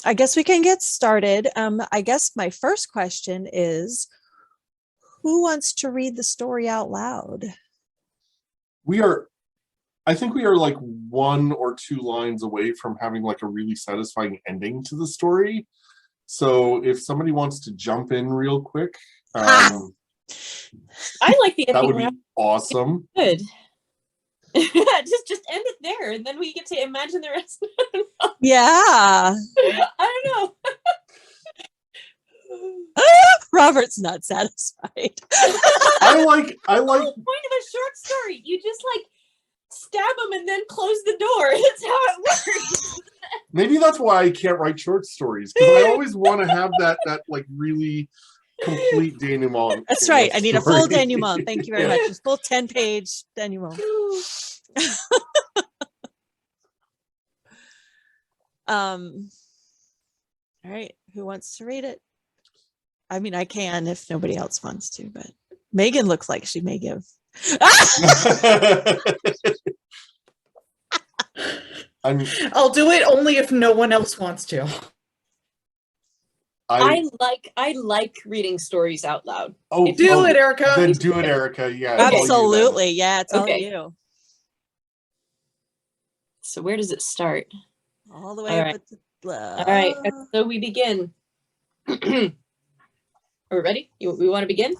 I guess we can get started. I guess my first question is, who wants to read the story out loud? We are, I think we are like one or two lines away from having like a really satisfying ending to the story. So if somebody wants to jump in real quick, Ah! I like the that ending. would be awesome. Good. just end it there, and then we get to imagine the rest. Yeah. I don't know. Robert's not satisfied. I like The whole point of a short story, you just like stab them and then close the door. That's how it works. maybe that's why I can't write short stories, because I always want to have that like really complete denouement. That's right. I need a full story. denouement. Thank you very much. A full 10-page denouement. All right. Who wants to read it? I mean, I can if nobody else wants to, but Megan looks like she may give. I'll do it only if no one else wants to. I like reading stories out loud. Do it, Erika. Then do it, Erika. Yeah. Absolutely. Yeah, it's all you. So where does it start? All the way up at the All right. So we begin. Are we ready? We want to begin?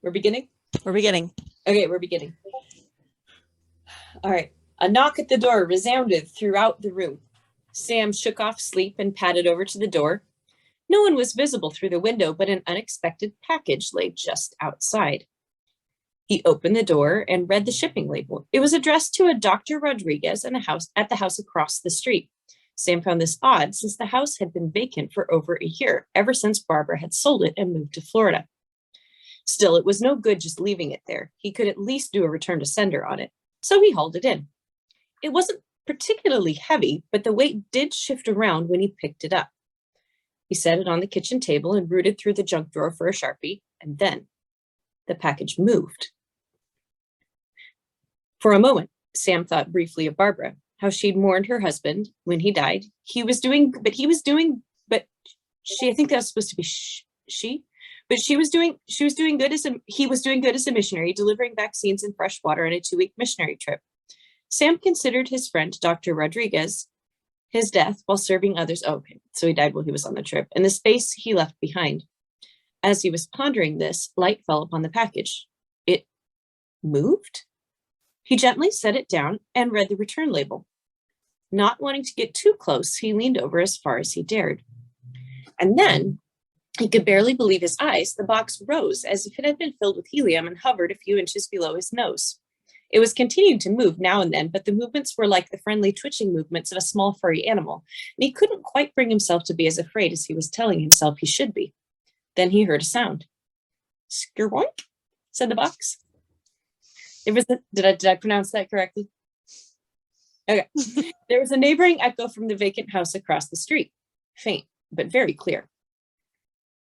We're beginning? We're beginning. Okay, we're beginning. All right. A knock at the door resounded throughout the room. Sam shook off sleep and padded over to the door. No one was visible through the window, but an unexpected package lay just outside. He opened the door and read the shipping label. It was addressed to a Dr. Rodriguez and at the house across the street. Sam found this odd since the house had been vacant for over a year, ever since Barbara had sold it and moved to Florida. Still, it was no good just leaving it there. He could at least do a return to sender on it. So he hauled it in. It wasn't particularly heavy, but the weight did shift around when he picked it up. He set it on the kitchen table and rooted through the junk drawer for a Sharpie, and then the package moved. For a moment, Sam thought briefly of Barbara, how she'd mourned her husband when he died. I think that was supposed to be she, but he was doing good as a missionary, delivering vaccines and fresh water on a 2-week missionary trip. Sam considered his friend, Dr. Rodriguez, his death while serving others. Oh, okay, so he died while he was on the trip, and the space he left behind. As he was pondering this, light fell upon the package. It moved? He gently set it down and read the return label. Not wanting to get too close, he leaned over as far as he dared. And then, he could barely believe his eyes. The box rose as if it had been filled with helium and hovered a few inches below his nose. It was continuing to move now and then, but the movements were like the friendly twitching movements of a small furry animal, and he couldn't quite bring himself to be as afraid as he was telling himself he should be. Then he heard a sound. Skirwoink, said the box. Did I pronounce that correctly? Okay. There was a neighboring echo from the vacant house across the street. Faint, but very clear.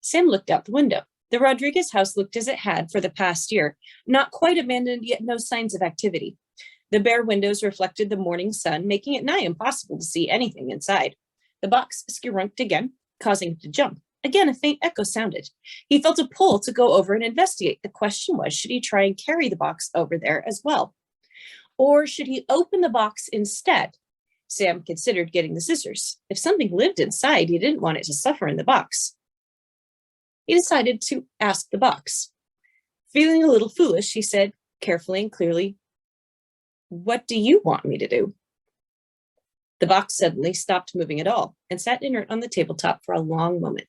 Sam looked out the window. The Rodriguez house looked as it had for the past year, not quite abandoned, yet no signs of activity. The bare windows reflected the morning sun, making it nigh impossible to see anything inside. The box skirunked again, causing him to jump. Again, a faint echo sounded. He felt a pull to go over and investigate. The question was, should he try and carry the box over there as well? Or should he open the box instead? Sam considered getting the scissors. If something lived inside, he didn't want it to suffer in the box. He decided to ask the box. Feeling a little foolish, he said carefully and clearly, "What do you want me to do?" The box suddenly stopped moving at all and sat inert on the tabletop for a long moment.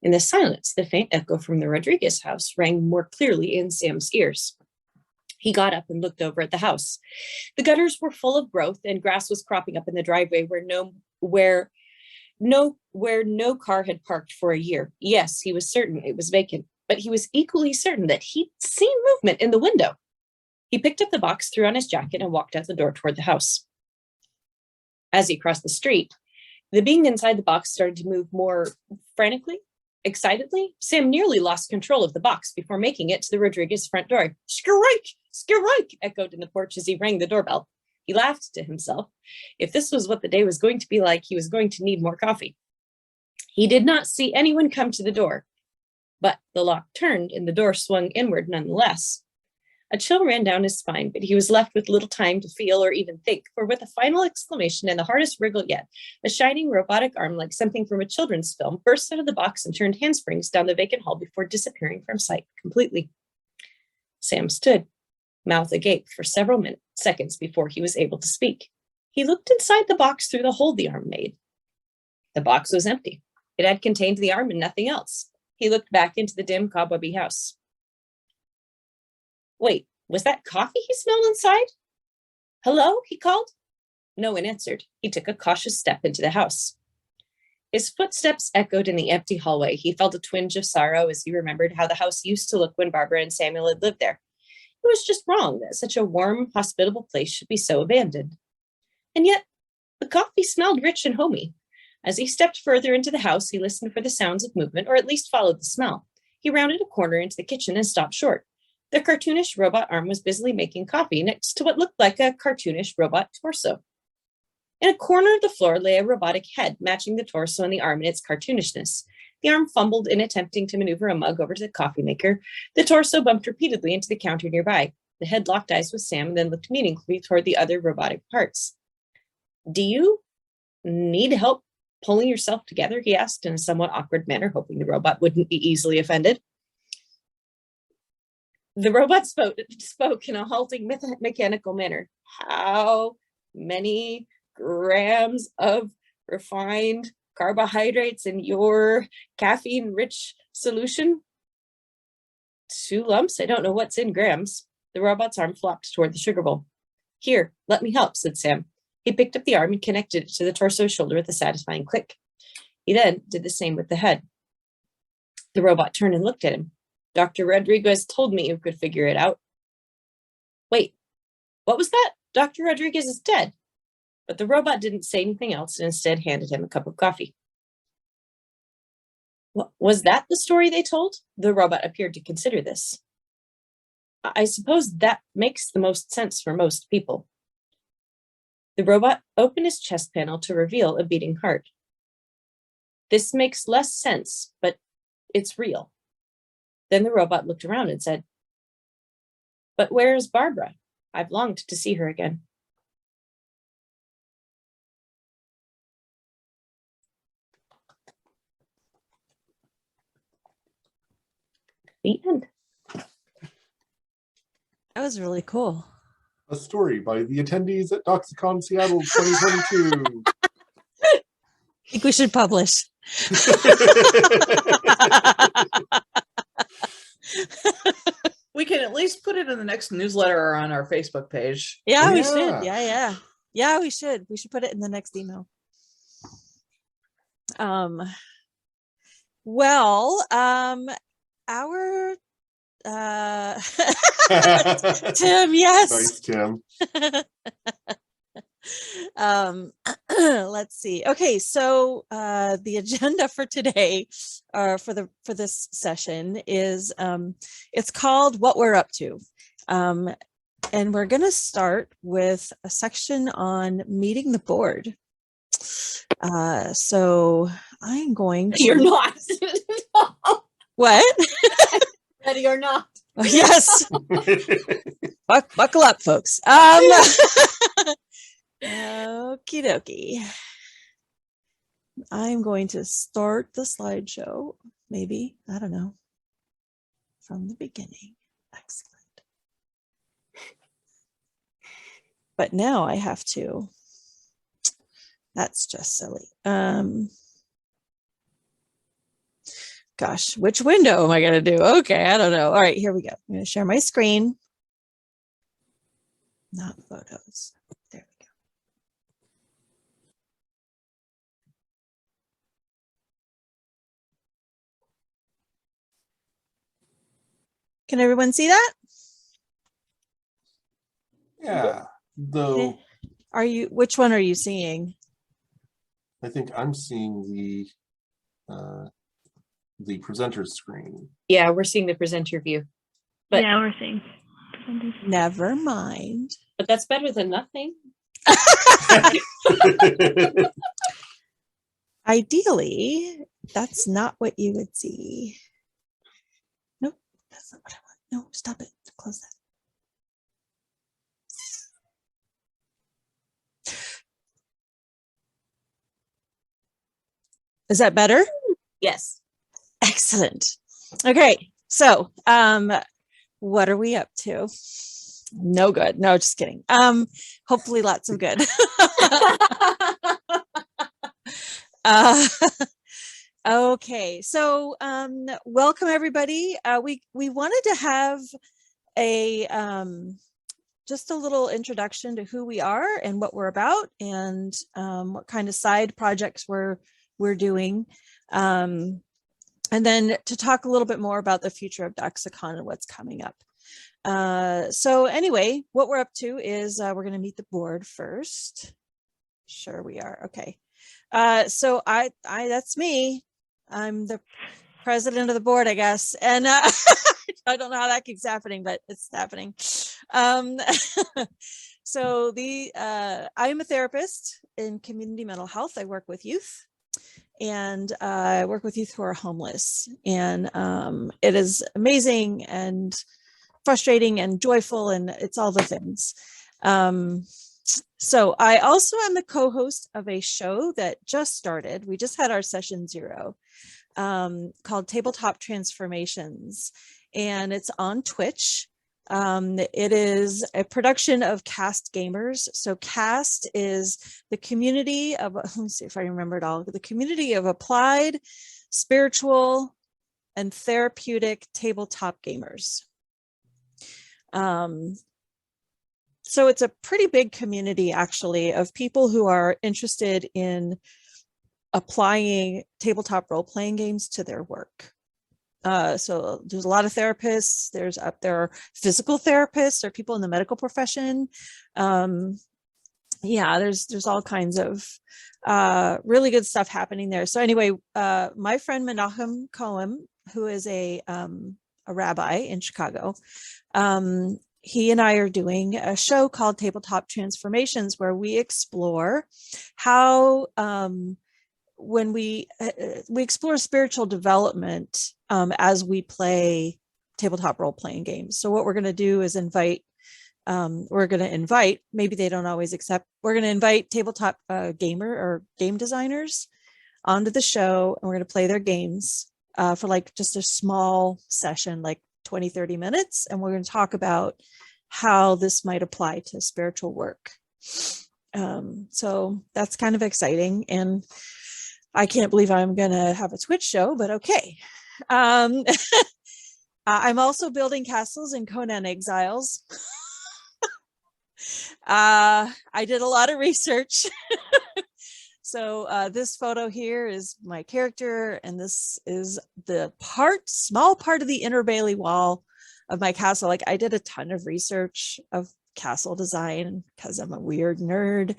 In the silence, the faint echo from the Rodriguez house rang more clearly in Sam's ears. He got up and looked over at the house. The gutters were full of growth and grass was cropping up in the driveway where no car had parked for a year. Yes, he was certain it was vacant, but he was equally certain that he'd seen movement in the window. He picked up the box, threw on his jacket, and walked out the door toward the house. As he crossed the street, the being inside the box started to move more frantically, excitedly. Sam nearly lost control of the box before making it to the Rodriguez front door. "Skirike! Skirike!" echoed in the porch as he rang the doorbell. He laughed to himself. If this was what the day was going to be like, he was going to need more coffee. He did not see anyone come to the door, but the lock turned and the door swung inward nonetheless. A chill ran down his spine, but he was left with little time to feel or even think, for with a final exclamation and the hardest wriggle yet, a shining robotic arm like something from a children's film burst out of the box and turned handsprings down the vacant hall before disappearing from sight completely. Sam stood, mouth agape, for several seconds before he was able to speak. He looked inside the box through the hole the arm made. The box was empty. It had contained the arm and nothing else. He looked back into the dim, cobwebby house. Wait, was that coffee he smelled inside? Hello, he called. No one answered. He took a cautious step into the house. His footsteps echoed in the empty hallway. He felt a twinge of sorrow as he remembered how the house used to look when Barbara and Samuel had lived there. It was just wrong that such a warm, hospitable place should be so abandoned. And yet, the coffee smelled rich and homey. As he stepped further into the house, he listened for the sounds of movement, or at least followed the smell. He rounded a corner into the kitchen and stopped short. The cartoonish robot arm was busily making coffee next to what looked like a cartoonish robot torso. In a corner of the floor lay a robotic head, matching the torso and the arm in its cartoonishness. The arm fumbled in attempting to maneuver a mug over to the coffee maker. The torso bumped repeatedly into the counter nearby. The head locked eyes with Sam and then looked meaningfully toward the other robotic parts. Do you need help pulling yourself together? He asked in a somewhat awkward manner, hoping the robot wouldn't be easily offended. The robot spoke in a halting, mechanical manner. How many grams of refined carbohydrates in your caffeine-rich solution? 2 lumps? I don't know what's in grams. The robot's arm flopped toward the sugar bowl. Here, let me help, said Sam. He picked up the arm and connected it to the torso's shoulder with a satisfying click. He then did the same with the head. The robot turned and looked at him. Dr. Rodriguez told me you could figure it out. Wait, what was that? Dr. Rodriguez is dead. But the robot didn't say anything else and instead handed him a cup of coffee. Was that the story they told? The robot appeared to consider this. I suppose that makes the most sense for most people. The robot opened his chest panel to reveal a beating heart. This makes less sense, but it's real. Then the robot looked around and said, but where is Barbara? I've longed to see her again. The end. That was really cool. A story by the attendees at Doxacon Seattle 2022. I think we should publish. We can at least put it in the next newsletter or on our Facebook page. Yeah, Oh, we yeah. should. Yeah, we should. We should put it in the next email. Our Tim, yes. Nice, Tim. Let's see. Okay, so the agenda for today, for this session is it's called What We're Up To. And we're going to start with a section on meeting the board. So I'm going to... You're not. What? Ready or not. Oh, yes. Buckle up, folks. Okie dokie. I'm going to start the slideshow, maybe, I don't know, from the beginning. Excellent. But now I have to, that's just silly. Gosh, which window am I going to do? Okay, I don't know. All right, here we go. I'm going to share my screen. Not photos. There we go. Can everyone see that? Yeah, though Which one are you seeing? I think I'm seeing the presenter's screen. Yeah, we're seeing the presenter view. But yeah, we're seeing. Never mind. But that's better than nothing. Ideally, that's not what you would see. Nope, that's not what I want. No, stop it. Close that. Is that better? Yes. Excellent. Okay, so what are we up to? No good. No, just kidding. Hopefully lots of good. Okay, so welcome everybody. We wanted to have a just a little introduction to who we are and what we're about, and what kind of side projects we're doing, and then to talk a little bit more about the future of Doxacon and what's coming up. So anyway, what we're up to is we're going to meet the board first. Sure we are. Okay. So I that's me. I'm the president of the board, I guess. And I don't know how that keeps happening, but it's happening. So I am a therapist in community mental health. I work with youth, and I work with youth who are homeless. And it is amazing and frustrating and joyful, and it's all the things. So I also am the co-host of a show that just started. We just had our session 0, called Tabletop Transformations, and it's on Twitch. It is a production of Cast Gamers. So Cast is the community of, let me see if I remember it all, the community of applied, spiritual, and therapeutic tabletop gamers. So it's a pretty big community, actually, of people who are interested in applying tabletop role-playing games to their work. So there's a lot of therapists. There are physical therapists, there are people in the medical profession. Yeah, there's all kinds of really good stuff happening there. So anyway, my friend Menachem Cohen, who is a rabbi in Chicago, he and I are doing a show called Tabletop Transformations, where we explore how when we explore spiritual development as we play tabletop role-playing games. So what we're going to do is invite, maybe they don't always accept, we're going to invite tabletop gamer or game designers onto the show, and we're going to play their games for like just a small session, like 20-30 minutes, and we're going to talk about how this might apply to spiritual work. So that's kind of exciting, and I can't believe I'm going to have a Twitch show, but okay. I'm also building castles in Conan Exiles. I did a lot of research. So this photo here is my character, and this is the small part of the inner bailey wall of my castle. Like, I did a ton of research of castle design because I'm a weird nerd.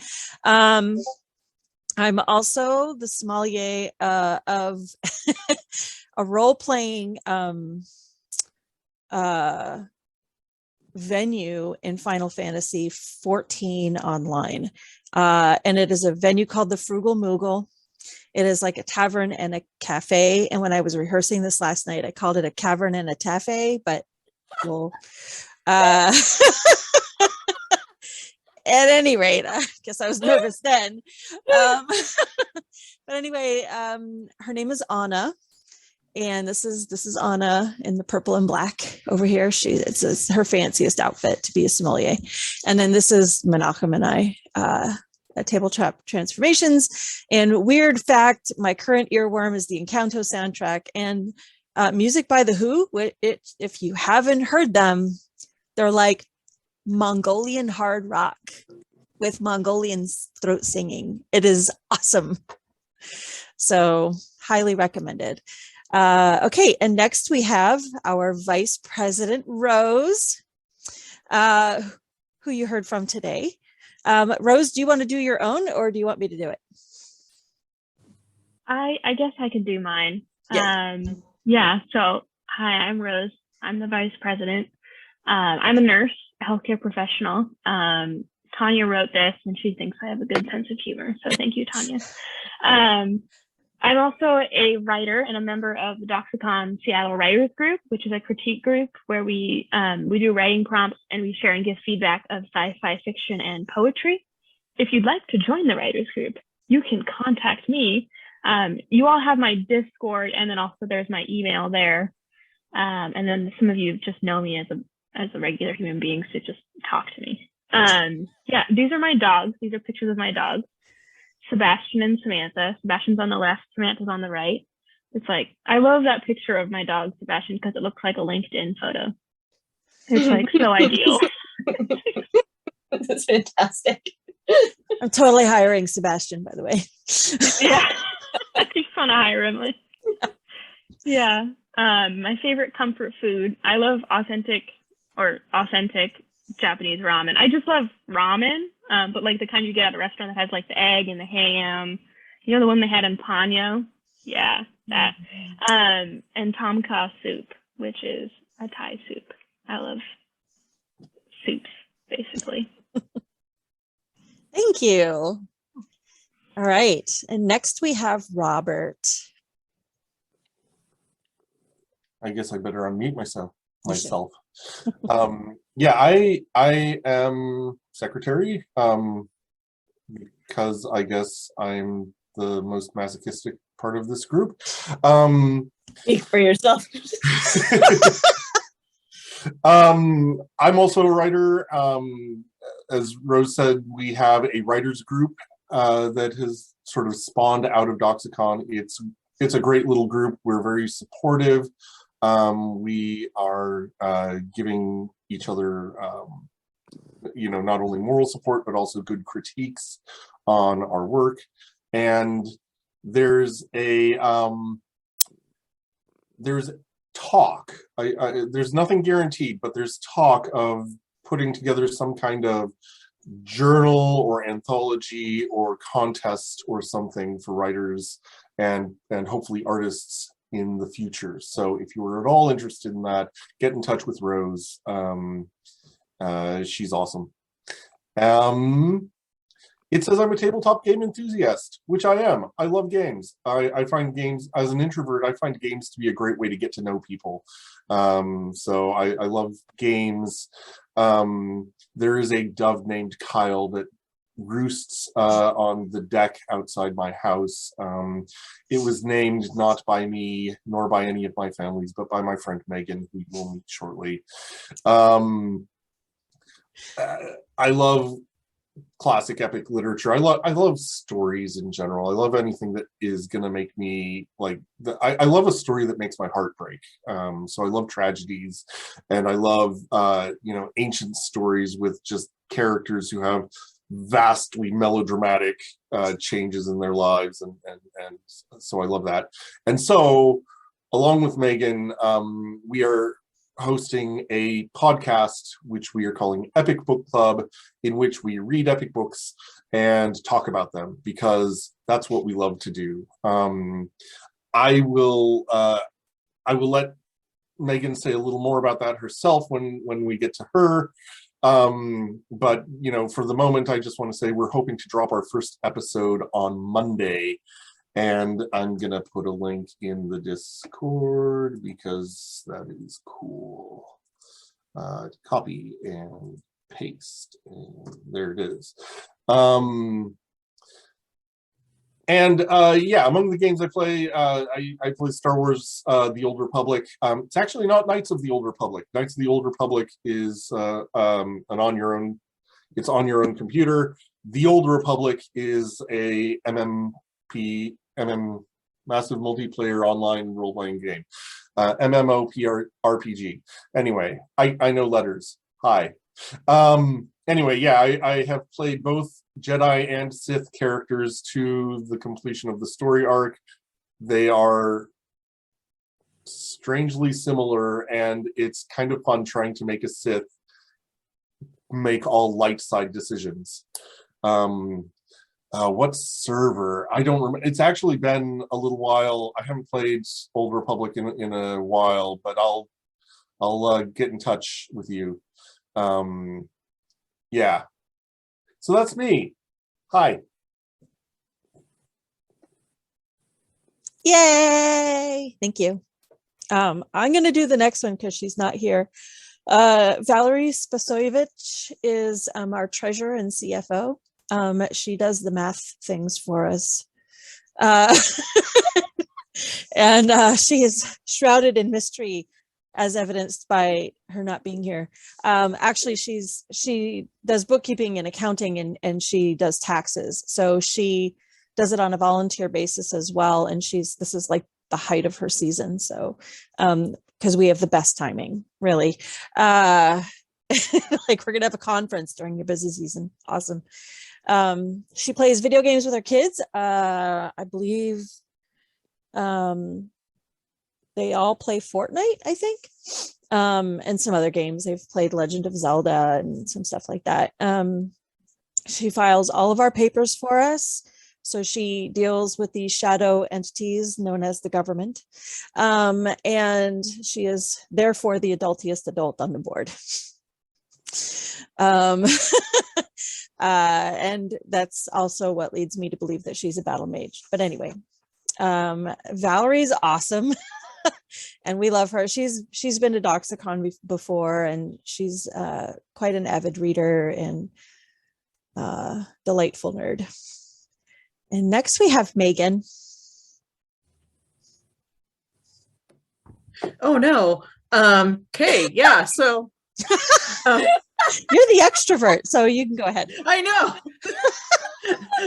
I'm also the sommelier of a role-playing venue in Final Fantasy 14 online. And it is a venue called the Frugal Moogle. It is like a tavern and a cafe. And when I was rehearsing this last night, I called it a cavern and a taffy, but well, at any rate, I guess I was nervous then. But anyway, her name is Anna. And this is Anna in the purple and black over here. It's her fanciest outfit to be a sommelier. And then this is Menachem and I, at Tabletop Transformations. And weird fact, my current earworm is the Encanto soundtrack, and music by The Who. If you haven't heard them, they're like Mongolian hard rock with Mongolian throat singing. It is awesome. So highly recommended. Okay, and next we have our Vice President, Rose, who you heard from today. Rose, do you want to do your own, or do you want me to do it? I guess I could do mine. Yeah. So hi, I'm Rose. I'm the Vice President. I'm a nurse, a healthcare professional. Tanya wrote this, and she thinks I have a good sense of humor. So thank you, Tanya. I'm also a writer and a member of the Doxacon Seattle Writers Group, which is a critique group where we do writing prompts and we share and give feedback of sci-fi fiction and poetry. If you'd like to join the writers group, you can contact me. You all have my Discord, and then also there's my email there. And then some of you just know me as a regular human being, so just talk to me. Yeah, these are my dogs. These are pictures of my dogs, Sebastian and Samantha. Sebastian's on the left, Samantha's on the right. It's like, I love that picture of my dog, Sebastian, because it looks like a LinkedIn photo. It's like so ideal. That's fantastic. I'm totally hiring Sebastian, by the way. Yeah, I just want to hire him. Yeah. My favorite comfort food. I love authentic Japanese ramen. I just love ramen, but like the kind you get at a restaurant that has like the egg and the ham. You know, the one they had in Ponyo? Yeah, that. And tom kha soup, which is a Thai soup. I love soups, basically. Thank you. All right. And next we have Robert. I guess I better unmute myself. Yeah, I am secretary because I guess I'm the most masochistic part of this group. Speak for yourself. I'm also a writer. As Rose said, we have a writers group that has sort of spawned out of Doxacon. It's a great little group. We're very supportive. We are giving each other, not only moral support, but also good critiques on our work. And there's talk. There's nothing guaranteed, but there's talk of putting together some kind of journal or anthology or contest or something for writers and hopefully artists in the future. So if you were at all interested in that, get in touch with Rose. She's awesome. It says I'm a tabletop game enthusiast, which I am. I love games. I find games, as an introvert, I find games to be a great way to get to know people. So I love games. There is a dove named Kyle that roosts on the deck outside my house. It was named not by me nor by any of my families, but by my friend Megan, who will meet shortly. I love classic epic literature. I love stories in general. I love anything that is gonna make me like. I love a story that makes my heart break. So I love tragedies, and I love ancient stories with just characters who have vastly melodramatic changes in their lives, and so I love that. And so, along with Megan, we are hosting a podcast which we are calling Epic Book Club, in which we read epic books and talk about them, because that's what we love to do. I will let Megan say a little more about that herself when we get to her. But for the moment, I just want to say we're hoping to drop our first episode on Monday. And I'm gonna put a link in the Discord because that is cool. Copy and paste, and there it is. Yeah, among the games I play, I play Star Wars: The Old Republic. It's actually not Knights of the Old Republic. Knights of the Old Republic is it's on your own computer. The Old Republic is a massive multiplayer online role-playing game. MMORPG. Anyway, I know letters. Hi. Anyway, yeah, I have played both Jedi and Sith characters to the completion of the story arc. They are strangely similar, and it's kind of fun trying to make a Sith make all light side decisions. What server? I don't remember. It's actually been a little while. I haven't played Old Republic in a while, but I'll get in touch with you. Yeah. So that's me. Hi. Yay! Thank you. I'm going to do the next one because she's not here. Valerie Spasojevic is our treasurer and CFO. She does the math things for us. And she is shrouded in mystery, as evidenced by her not being here. Actually, she does bookkeeping and accounting, and she does taxes. So she does it on a volunteer basis as well. And this is like the height of her season. So, because we have the best timing, really. Like we're gonna have a conference during your busy season. Awesome. She plays video games with her kids. I believe they all play Fortnite, I think, and some other games. They've played Legend of Zelda and some stuff like that. She files all of our papers for us. So she deals with these shadow entities known as the government. And she is therefore the adultiest adult on the board. And that's also what leads me to believe that she's a battle mage. But anyway, Valerie's awesome. And we love her. She's been to Doxacon before, and she's quite an avid reader and delightful nerd. And next we have Megan. Oh no. Okay, yeah. So You're the extrovert, so you can go ahead. I know.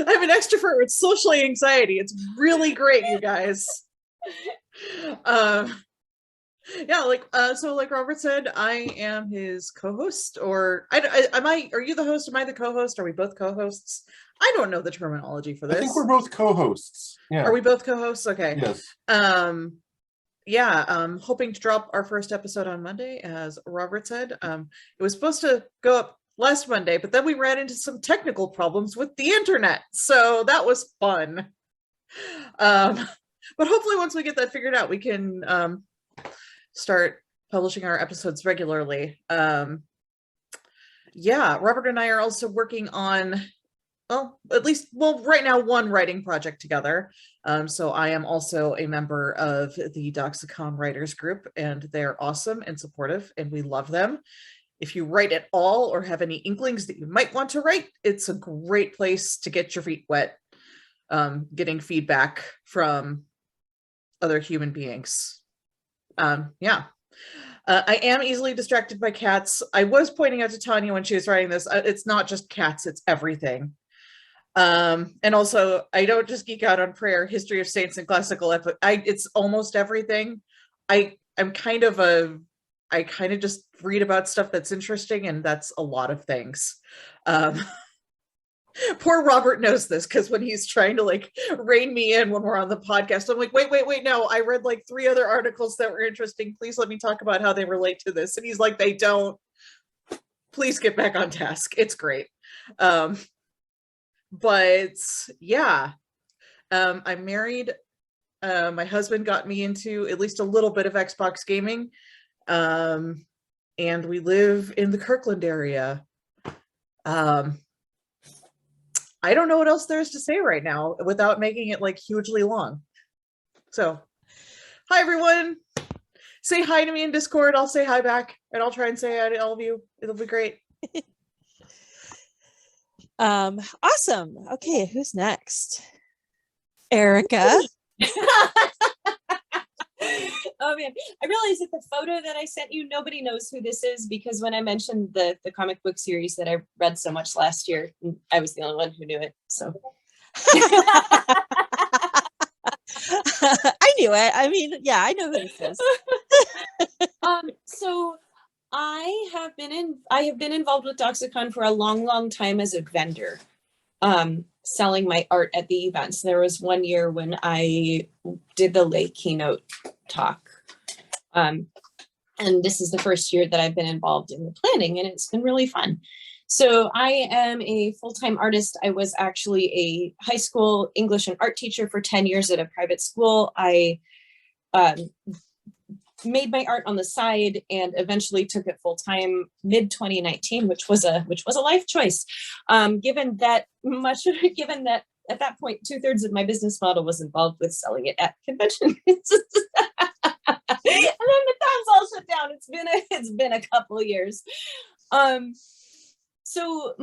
I'm an extrovert with social anxiety. It's really great, you guys. Yeah, so like Robert said, I am his co-host, or are you the host? Am I the co-host? Are we both co-hosts? I don't know the terminology for this. I think we're both co-hosts. Yeah. Are we both co-hosts? Okay. Yes. Yeah, hoping to drop our first episode on Monday, as Robert said. It was supposed to go up last Monday, but then we ran into some technical problems with the internet, so that was fun. But hopefully once we get that figured out, we can start publishing our episodes regularly. Yeah, Robert and I are also working on, right now, one writing project together. So I am also a member of the Doxacon Writers Group, and they're awesome and supportive, and we love them. If you write at all or have any inklings that you might want to write, it's a great place to get your feet wet, getting feedback from other human beings. Yeah. I am easily distracted by cats. I was pointing out to Tanya when she was writing this, it's not just cats, it's everything. And also, I don't just geek out on prayer, history of saints, and classical epic. It's almost everything. I kind of just read about stuff that's interesting, and that's a lot of things. Poor Robert knows this, because when he's trying to like rein me in when we're on the podcast, I'm like, wait, no, I read like 3 other articles that were interesting. Please let me talk about how they relate to this. And he's like, they don't. Please get back on task. It's great. But yeah, I'm married. My husband got me into at least a little bit of Xbox gaming. And we live in the Kirkland area. I don't know what else there is to say right now without making it like hugely long. So, hi everyone. Say hi to me in Discord. I'll say hi back, and I'll try and say hi to all of you. It'll be great. Awesome. Okay, who's next? Erika. Oh man, I realized that the photo that I sent you, nobody knows who this is, because when I mentioned the comic book series that I read so much last year, I was the only one who knew it. So I knew it. I mean, yeah, I know who this is. So I have been involved with Doxacon for a long time as a vendor, selling my art at the events. There was one year when I did the late keynote talk. And this is the first year that I've been involved in the planning, and it's been really fun. So I am a full-time artist. I was actually a high school English and art teacher for 10 years at a private school. I made my art on the side and eventually took it full-time mid 2019, which was a life choice. Given that at that point, 2/3 of my business model was involved with selling it at conventions. And then the times all shut down. It's been a couple of years. So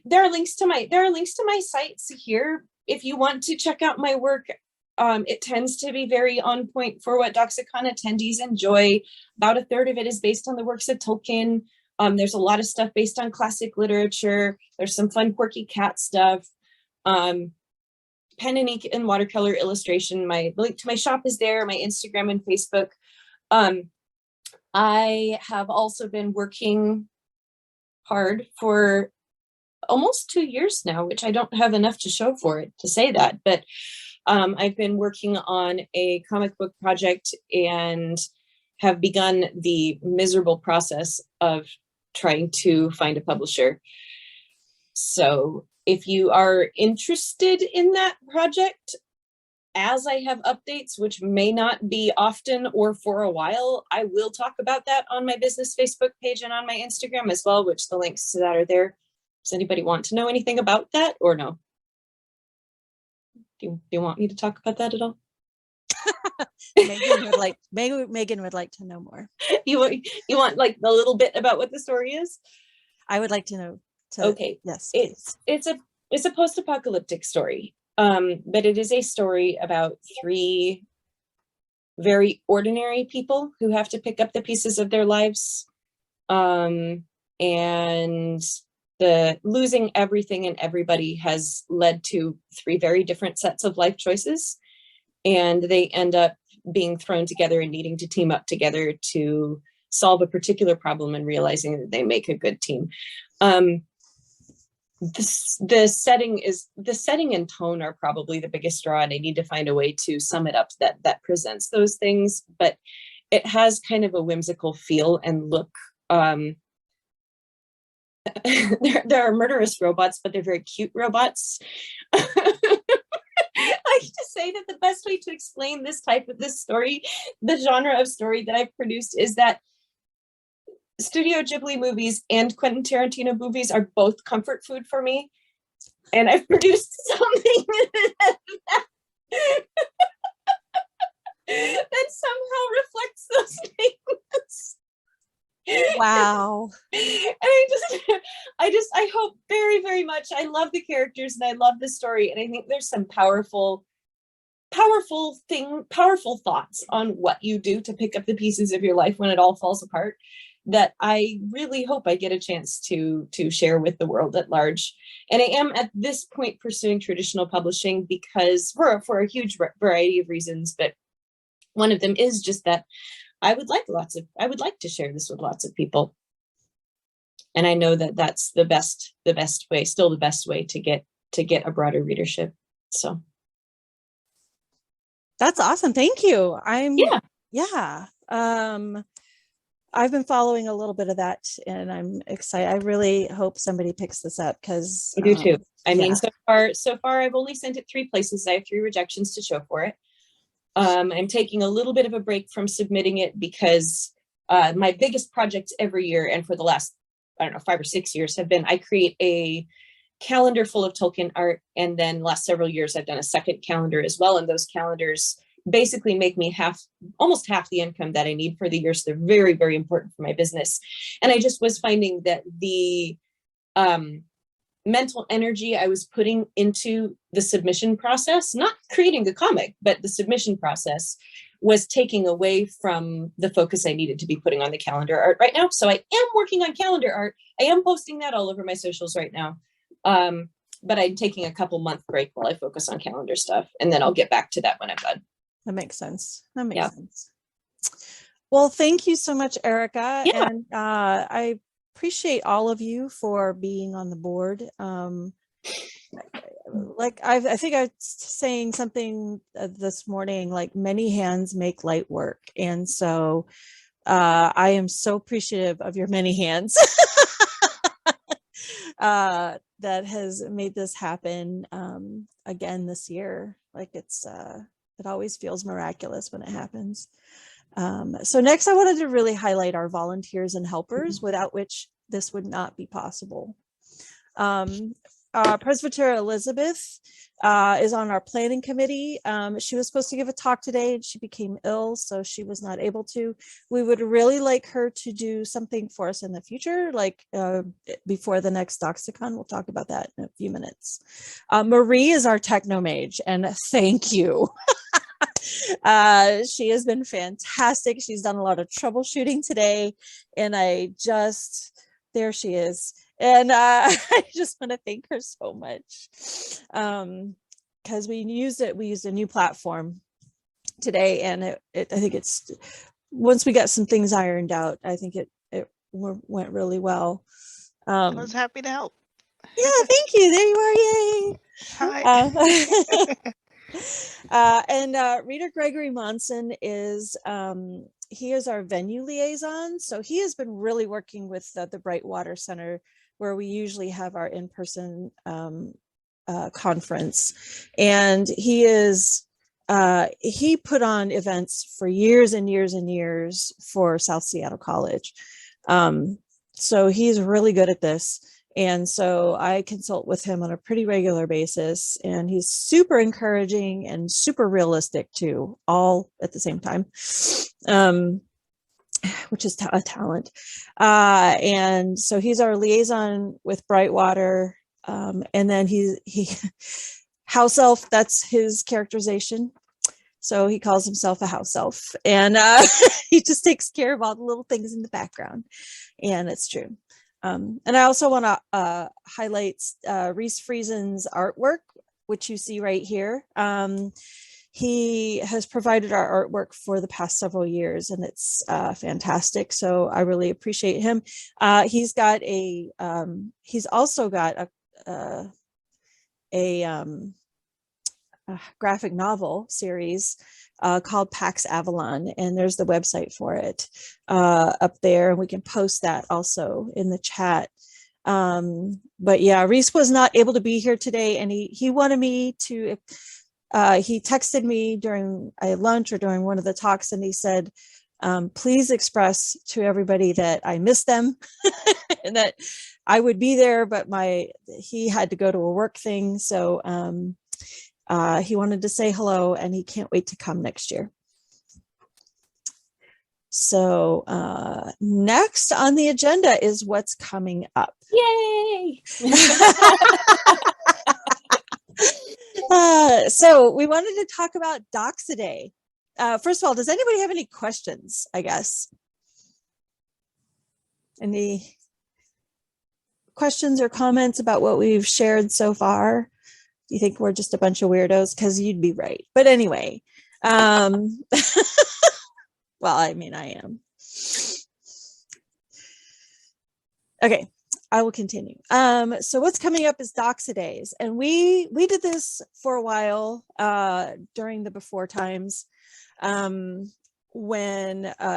there are links to my sites here if you want to check out my work. It tends to be very on point for what Doxacon attendees enjoy. About 1/3 of it is based on the works of Tolkien. There's a lot of stuff based on classic literature. There's some fun, quirky cat stuff. Pen and ink and watercolor illustration. My link to my shop is there, my Instagram and Facebook. I have also been working hard for almost 2 years now, which I don't have enough to show for it to say that, but I've been working on a comic book project and have begun the miserable process of trying to find a publisher. So if you are interested in that project, as I have updates, which may not be often or for a while, I will talk about that on my business Facebook page and on my Instagram as well, which the links to that are there. Does anybody want to know anything about that or no? Do you want me to talk about that at all? Megan would like to know more. You want like a little bit about what the story is? I would like to know. Okay. Yes. It's a post-apocalyptic story. But it is a story about 3 very ordinary people who have to pick up the pieces of their lives. And the losing everything and everybody has led to 3 very different sets of life choices. And they end up being thrown together and needing to team up together to solve a particular problem and realizing that they make a good team. The setting and tone are probably the biggest draw, and I need to find a way to sum it up that presents those things, but it has kind of a whimsical feel and look. There are murderous robots, but they're very cute robots. I like to say that the best way to explain this story, the genre of story that I've produced, is that Studio Ghibli movies and Quentin Tarantino movies are both comfort food for me. And I've produced something that somehow reflects those things. Wow. And I hope very, very much. I love the characters and I love the story. And I think there's some powerful thoughts on what you do to pick up the pieces of your life when it all falls apart, that I really hope I get a chance to share with the world at large. And I am at this point pursuing traditional publishing because for a huge variety of reasons, but one of them is just that I would like to share this with lots of people. And I know that that's the best way, still the best way to get a broader readership. So that's awesome. Thank you. Yeah. I've been following a little bit of that and I'm excited. I really hope somebody picks this up because I do too. I mean, so far I've only sent it 3 places. I have 3 rejections to show for it. I'm taking a little bit of a break from submitting it because my biggest projects every year and for the last, 5 or 6 years have been, I create a calendar full of Tolkien art. And then last several years, I've done a second calendar as well. And those calendars basically make me almost half the income that I need for the year. So they're very, very important for my business. And I just was finding that the mental energy I was putting into the submission process, not creating the comic, but the submission process, was taking away from the focus I needed to be putting on the calendar art right now. So I am working on calendar art. I am posting that all over my socials right now. But I'm taking a couple month break while I focus on calendar stuff. And then I'll get back to that when I'm done. That makes sense. Sense. Well, thank you so much, Erika. Yeah. And I appreciate all of you for being on the board. I think I was saying something this morning, like many hands make light work. And so I am so appreciative of your many hands that has made this happen again this year. Like it always feels miraculous when it happens. So next I wanted to really highlight our volunteers and helpers, without which this would not be possible. Presbyter Elizabeth is on our planning committee. She was supposed to give a talk today and she became ill, so she was not able to. We would really like her to do something for us in the future, like before the next Doxacon. We'll talk about that in a few minutes. Marie is our techno mage, and thank you. She has been fantastic. She's done a lot of troubleshooting today, and there she is. And I just want to thank her so much, because we used a new platform today, and I think it's, once we got some things ironed out, I think it went really well. I was happy to help. Yeah, thank you. There you are. Yay. Hi. And Reader Gregory Monson is he is our venue liaison. So he has been really working with the Brightwater Center, where we usually have our in-person conference. And he put on events for years and years and years for South Seattle College. So he's really good at this. And so I consult with him on a pretty regular basis, and he's super encouraging and super realistic too, all at the same time, which is a talent. And so he's our liaison with Brightwater. And then he house elf, that's his characterization. So he calls himself a house elf, and he just takes care of all the little things in the background. And it's true. And I also want to highlight Reese Friesen's artwork, which you see right here. He has provided our artwork for the past several years, and it's fantastic. So I really appreciate him. He's also got a graphic novel series called Pax Avalon, and there's the website for it up there, and we can post that also in the chat. But yeah, Reese was not able to be here today, and he wanted me to, he texted me during a lunch or during one of the talks, and he said, please express to everybody that I miss them and that I would be there, but he had to go to a work thing. So he wanted to say hello, and he can't wait to come next year. So next on the agenda is what's coming up. Yay! So we wanted to talk about Doxaday. First of all, does anybody have any questions, I guess? Any questions or comments about what we've shared so far? Do you think we're just a bunch of weirdos? Because you'd be right. But anyway, well, I mean, I am. Okay, I will continue. So what's coming up is Doxadays. And we did this for a while during the before times when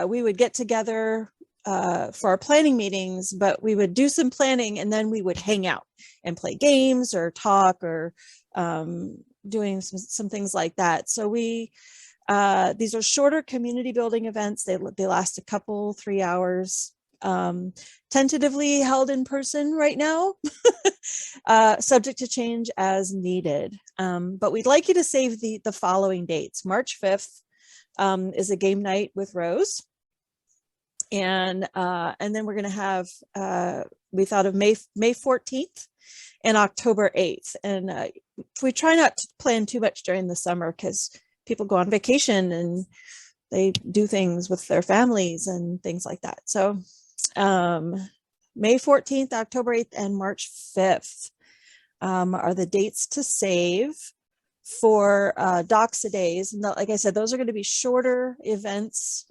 we would get together for our planning meetings, but we would do some planning and then we would hang out and play games or talk or doing some things like that. So these are shorter community building events. They last a couple, 3 hours, tentatively held in person right now, subject to change as needed. But we'd like you to save the following dates. March 5th is a game night with Rose. And then we're going to have, we thought of May 14th and October 8th. And we try not to plan too much during the summer because people go on vacation and they do things with their families and things like that. So May 14th, October 8th, and March 5th are the dates to save for Doxadays. And like I said, those are going to be shorter events.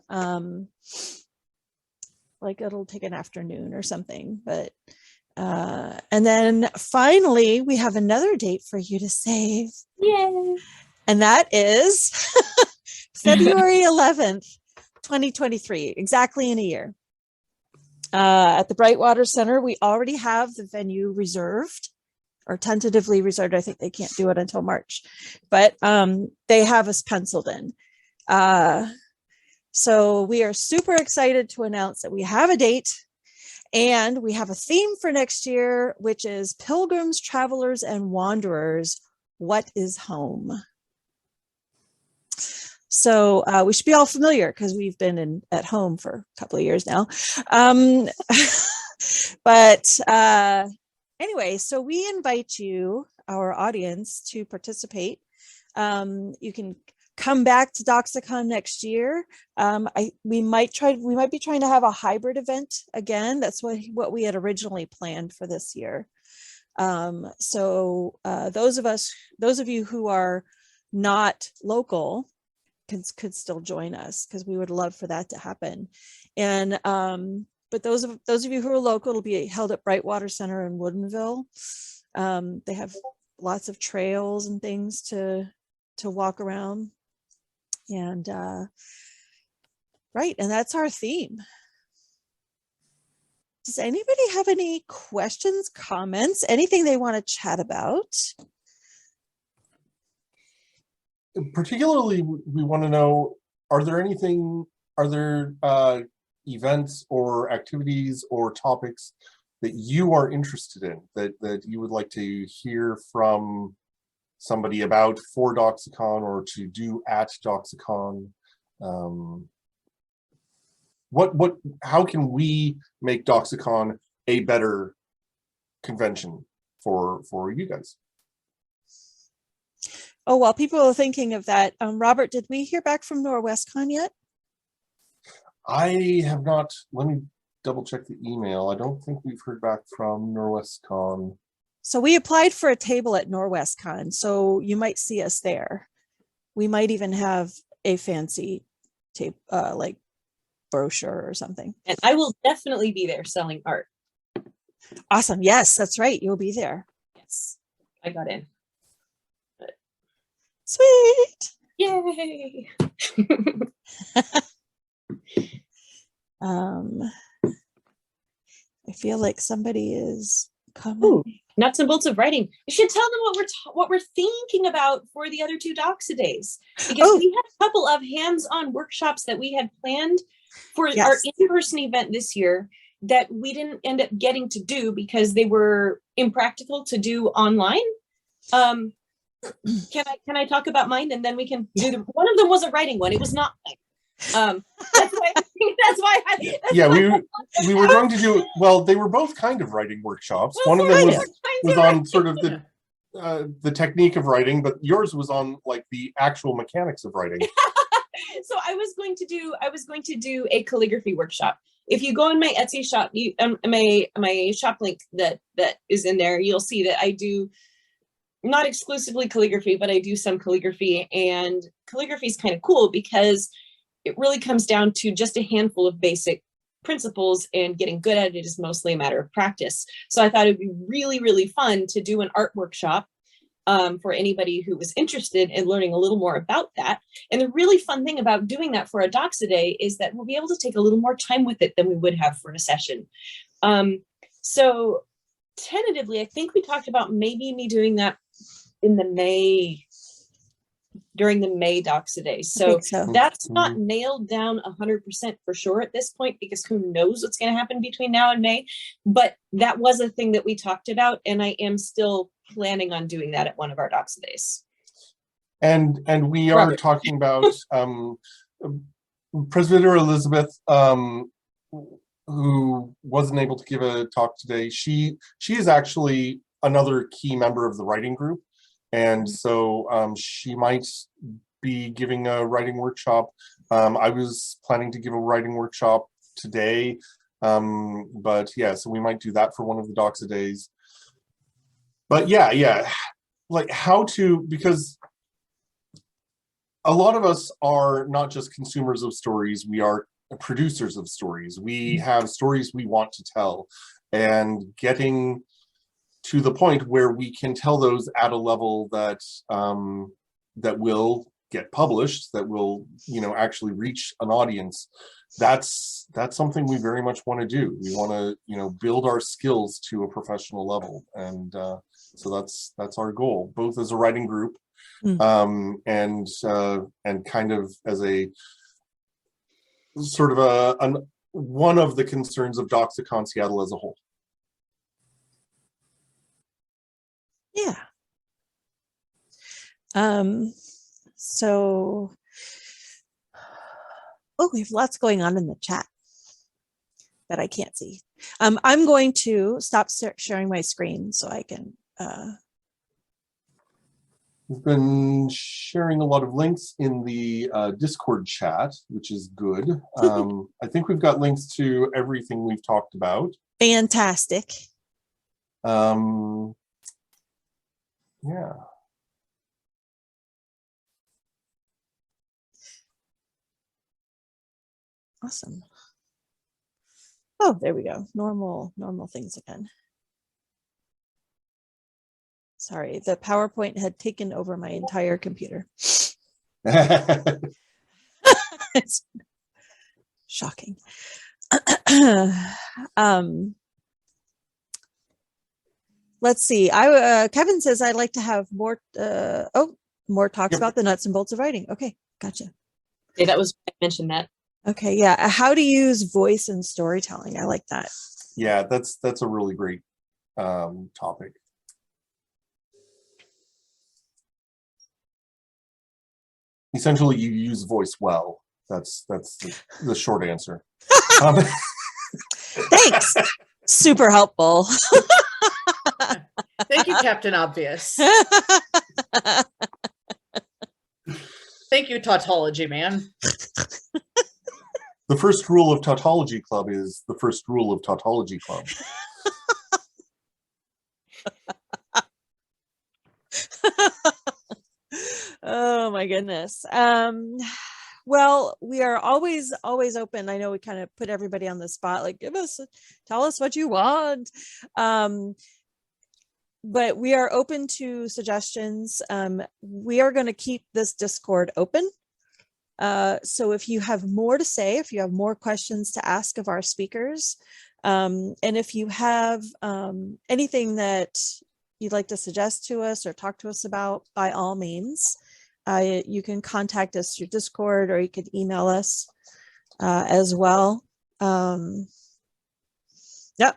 Like it'll take an afternoon or something, but and then finally we have another date for you to save. Yay! And that is February 11th, 2023, exactly in a year. At the Brightwater Center, we already have the venue reserved or tentatively reserved. I think they can't do it until March, but they have us penciled in. So we are super excited to announce that we have a date, And we have a theme for next year, which is Pilgrims, Travelers, and Wanderers. What is home? So we should be all familiar because we've been at home for a couple of years now. But anyway, so we invite you, our audience, to participate. You can come back to Doxacon next year. We might be trying to have a hybrid event again. That's what we had originally planned for this year. So those of you who are not local could still join us, because we would love for that to happen. And but those of you who are local, it'll be held at Brightwater Center in Woodinville. They have lots of trails and things to walk around. And right, and that's our theme. Does anybody have any questions, comments, anything they want to chat about? Particularly, we want to know, are there events or activities or topics that you are interested in, that you would like to hear from somebody about for Doxacon, or to do at Doxacon? How can we make Doxacon a better convention for you guys? Oh, while people are thinking of that, Robert, did we hear back from NorwestCon yet? I have not. Let me double check the email. I don't think we've heard back from NorwestCon. So we applied for a table at NorwestCon, so you might see us there. We might even have a fancy tape, like brochure or something. And I will definitely be there selling art. Awesome. Yes, that's right. You'll be there. Yes, I got in. Sweet. Yay. I feel like somebody is coming. Ooh, nuts and bolts of writing. You should tell them what we're thinking about for the other two Doxadays, because we had a couple of hands-on workshops that we had planned for our in-person event this year that we didn't end up getting to do because they were impractical to do online. Can I talk about mine, and then we can do one of them was a writing one. It was not mine. That's why we were going to do, well, they were both kind of writing workshops. One of them was on sort of the technique of writing, but yours was on like the actual mechanics of writing. So I was going to do a calligraphy workshop. If you go on my Etsy shop, my shop link that is in there, you'll see that I do not exclusively calligraphy, but I do some calligraphy, and calligraphy is kind of cool because it really comes down to just a handful of basic principles, and getting good at it is mostly a matter of practice. So I thought it'd be really, really fun to do an art workshop for anybody who was interested in learning a little more about that. And the really fun thing about doing that for a Doxaday is that we'll be able to take a little more time with it than we would have for a session. So tentatively, I think we talked about maybe me doing that in during the May Doxadays. So that's not nailed down 100% for sure at this point, because who knows what's going to happen between now and May. But that was a thing that we talked about, and I am still planning on doing that at one of our Doxadays. And we are talking about Presbyter Elizabeth, who wasn't able to give a talk today. She is actually another key member of the writing group. And so she might be giving a writing workshop. I was planning to give a writing workshop today, but yeah, so we might do that for one of the Doxadays. But yeah, like how to, because a lot of us are not just consumers of stories, we are producers of stories. We have stories we want to tell, and getting to the point where we can tell those at a level that that will get published, that will, you know, actually reach an audience. That's something we very much want to do. We want to, you know, build our skills to a professional level, and so that's our goal, both as a writing group and kind of as a sort of one of the concerns of Doxacon Seattle as a whole. Yeah. So, oh, we have lots going on in the chat that I can't see. I'm going to stop sharing my screen so I can. We've been sharing a lot of links in the Discord chat, which is good. I think we've got links to everything we've talked about. Fantastic. Yeah. Awesome. Oh, there we go. Normal things again. Sorry, the PowerPoint had taken over my entire computer. It's shocking. Let's see. Kevin says I'd like to have more more talks about the nuts and bolts of writing. Okay, gotcha. Yeah, that was, I mentioned that. Okay, yeah. How to use voice and storytelling. I like that. Yeah, that's a really great topic. Essentially, you use voice well. That's the short answer. Thanks. Super helpful. Thank you, Captain Obvious. Thank you, Tautology Man. The first rule of Tautology Club is the first rule of Tautology Club. Oh my goodness. Well, we are always open. I know we kind of put everybody on the spot, like tell us what you want. But we are open to suggestions. We are going to keep this Discord open. So if you have more to say, if you have more questions to ask of our speakers, and if you have anything that you'd like to suggest to us or talk to us about, by all means, you can contact us through Discord, or you could email us as well. Yep,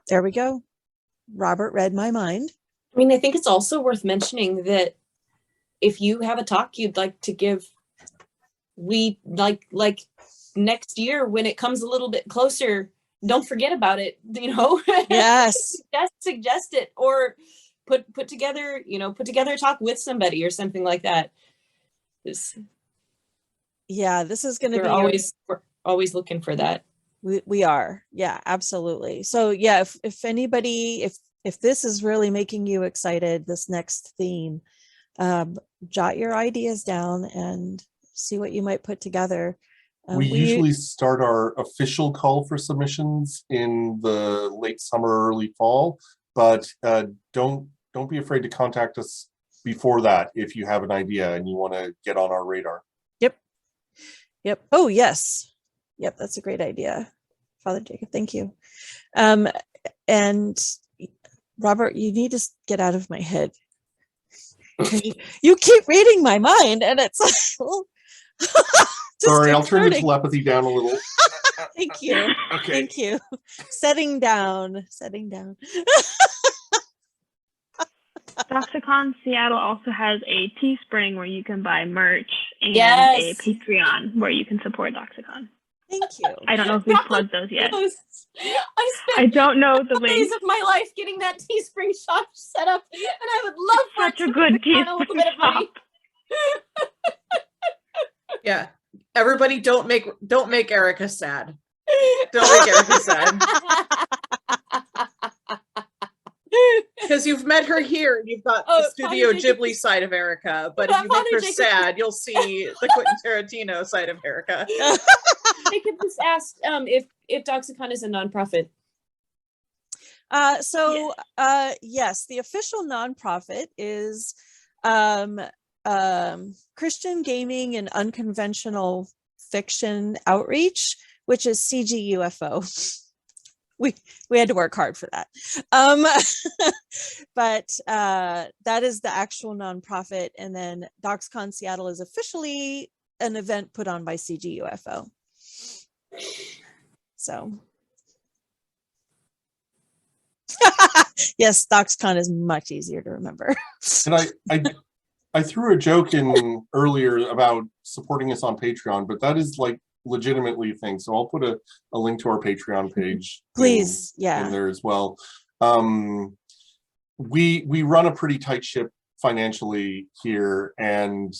there we go. Robert read my mind. I mean, I think it's also worth mentioning that if you have a talk you'd like to give, we like next year when it comes a little bit closer, don't forget about it, Yes. suggest it, or put together a talk with somebody or something like that. Yeah, this is going to be we're always looking for that. We are. Yeah, absolutely. So yeah, if anybody, if this is really making you excited, this next theme, jot your ideas down and see what you might put together. We usually start our official call for submissions in the late summer, early fall, but don't be afraid to contact us before that if you have an idea and you want to get on our radar. Yep. Oh, yes. Yep, that's a great idea, Father Jacob. Thank you. And Robert, you need to get out of my head. You keep reading my mind, and it's like, well, sorry, I'll turn the telepathy down a little. Thank you. Okay. Thank you. Setting down. Doxacon Seattle also has a Teespring where you can buy merch, and Yes. a Patreon where you can support Doxacon. Thank you. I don't know if we've plugged those yet. I don't know the link. days of my life getting that Teespring shop set up, and I would love for Such it a to good bring down a little bit of money. Yeah. Everybody don't make Erika sad. Don't make Erika sad. Because you've met her here and you've got the Studio Ghibli side of Erika, but if you make her sad, you'll see the Quentin Tarantino side of Erika. Jacob just asked if Doxacon is a nonprofit. Yes, the official nonprofit is Christian Gaming and Unconventional Fiction Outreach, which is CGUFO. We had to work hard for that. But that is the actual nonprofit. And then Doxacon Seattle is officially an event put on by CGUFO. So yes, Doxacon is much easier to remember. And I threw a joke in earlier about supporting us on Patreon, but that is like legitimately a thing. So I'll put a link to our Patreon page Please. in there as well. We run a pretty tight ship financially here, and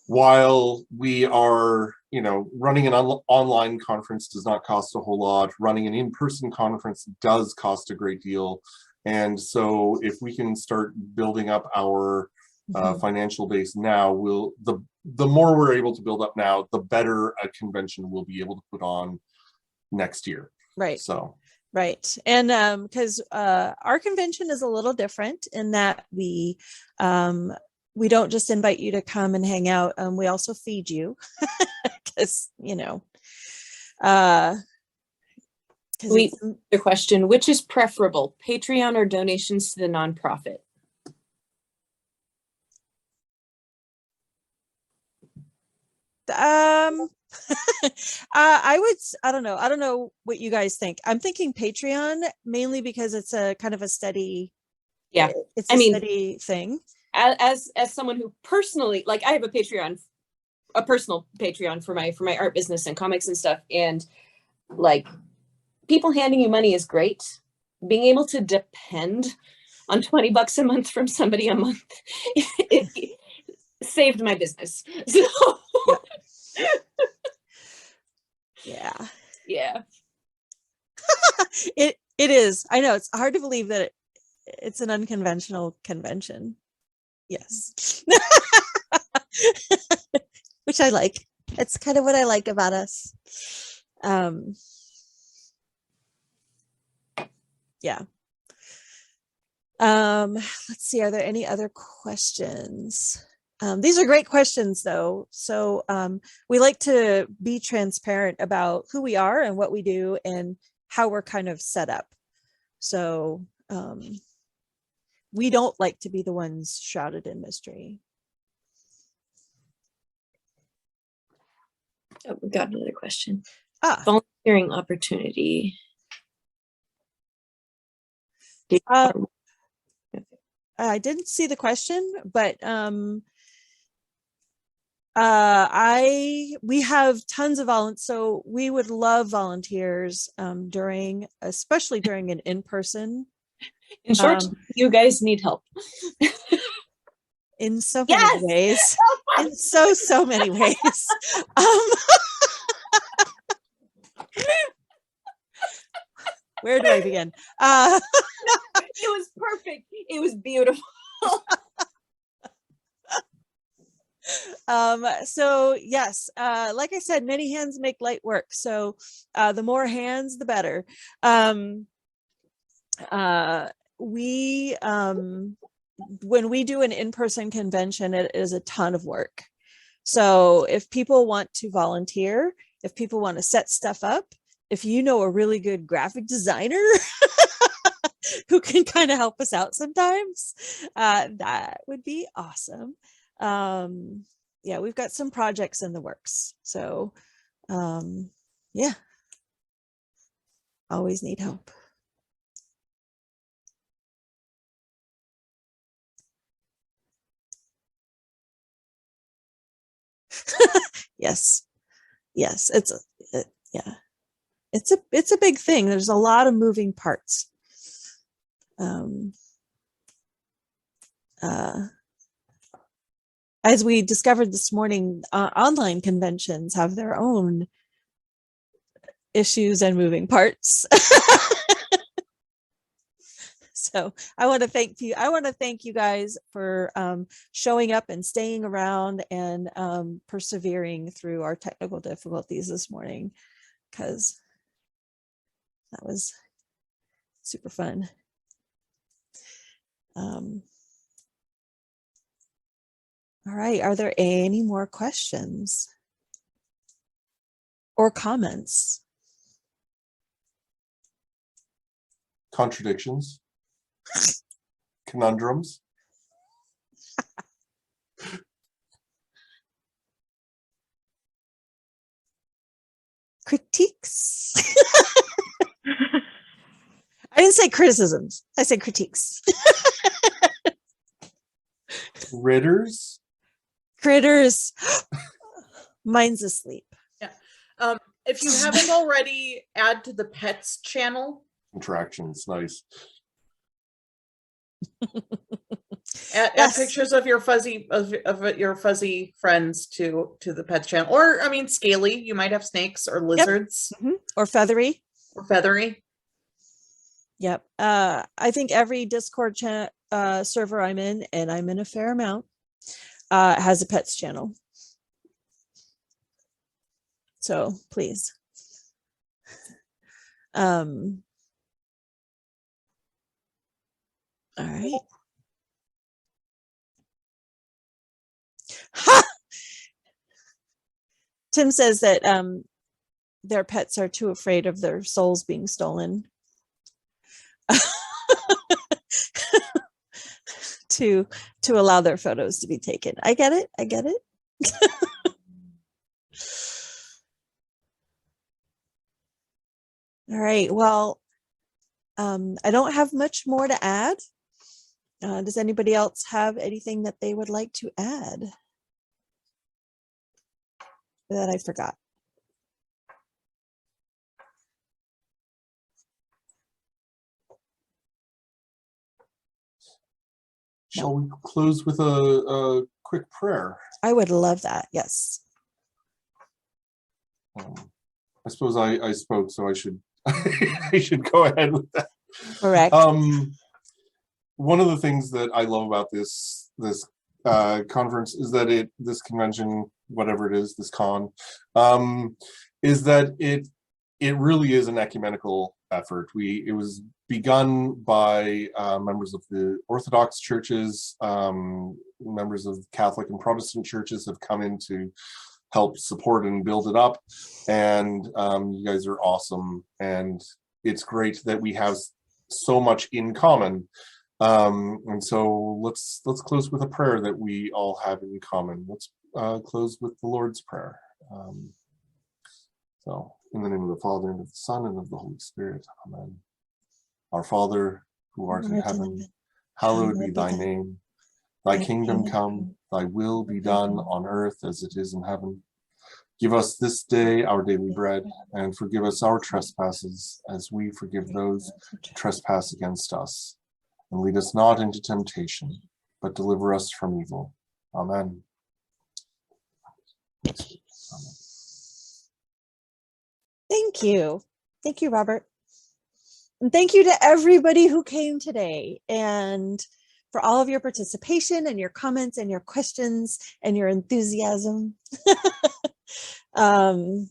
while we are, running an online conference does not cost a whole lot, running an in-person conference does cost a great deal. And so if we can start building up our financial base now, the more we're able to build up now, the better a convention we'll be able to put on next year. Right. So. Right. And because our convention is a little different in that we don't just invite you to come and hang out. We also feed you because, the question, which is preferable, Patreon or donations to the nonprofit? I don't know what you guys think. I'm thinking Patreon mainly because it's a kind of a steady, it's a steady thing. As someone who personally, like, I have a personal Patreon for my art business and comics and stuff, and like, people handing you money is great. Being able to depend on $20 a month from somebody a month, it saved my business. So. Yeah. It is. I know it's hard to believe that it's an unconventional convention. Yes. Which I like. It's kind of what I like about us. Yeah. Let's see, are there any other questions? These are great questions though. So we like to be transparent about who we are and what we do and how we're kind of set up. So we don't like to be the ones shrouded in mystery. Oh, we got another question. Volunteering opportunity. I didn't see the question, but we have tons of volunteers, so we would love volunteers especially during an in-person. In short, you guys need help. In so many ways. In so many ways. Where do I begin? It was perfect. It was beautiful. So yes, like I said, many hands make light work. So the more hands, the better. When we do an in-person convention, it is a ton of work. So if people want to volunteer, if people want to set stuff up, if you know a really good graphic designer who can kind of help us out sometimes, that would be awesome. Yeah, we've got some projects in the works. So yeah, always need help. Yes, it's a big thing. There's a lot of moving parts. As we discovered this morning, online conventions have their own issues and moving parts. So I want to thank you. I want to thank you guys for showing up and staying around and persevering through our technical difficulties this morning, because that was super fun. All right. Are there any more questions or comments? Contradictions? Conundrums? critiques. I didn't say criticisms. I said critiques. Ritters. Critters. Mine's asleep. If you haven't already, add to the pets channel. Interactions, nice. Add Yes. pictures of your fuzzy your fuzzy friends to the pets channel, or I mean, scaly. You might have snakes or lizards Or feathery. or feathery. Yep. I think every Discord server I'm in, and I'm in a fair amount, has a pets channel. So please. All right. Ha! Tim says that their pets are too afraid of their souls being stolen to allow their photos to be taken. I get it. I get it. All right. Well, I don't have much more to add. Does anybody else have anything that they would like to add that I forgot? Shall we close with a quick prayer? I would love that. Yes. I suppose I spoke, so I should I should go ahead with that. Correct. One of the things that I love about this conference is that this convention, whatever it is, this con, is that it really is an ecumenical effort. It was begun by members of the Orthodox churches, members of Catholic and Protestant churches have come in to help support and build it up, and you guys are awesome, and it's great that we have so much in common. And so let's close with a prayer that we all have in common. Let's close with the Lord's Prayer. So in the name of the Father, and of the Son, and of the Holy Spirit, amen. Our Father, who art in heaven, hallowed be thy name. Thy kingdom come, thy will be done on earth as it is in heaven. Give us this day our daily bread, and forgive us our trespasses as we forgive those who trespass against us. And lead us not into temptation, but deliver us from evil. Amen. Thank you. Thank you, Robert. And thank you to everybody who came today, and for all of your participation and your comments and your questions and your enthusiasm. I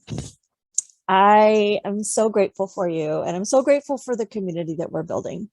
am so grateful for you, and I'm so grateful for the community that we're building.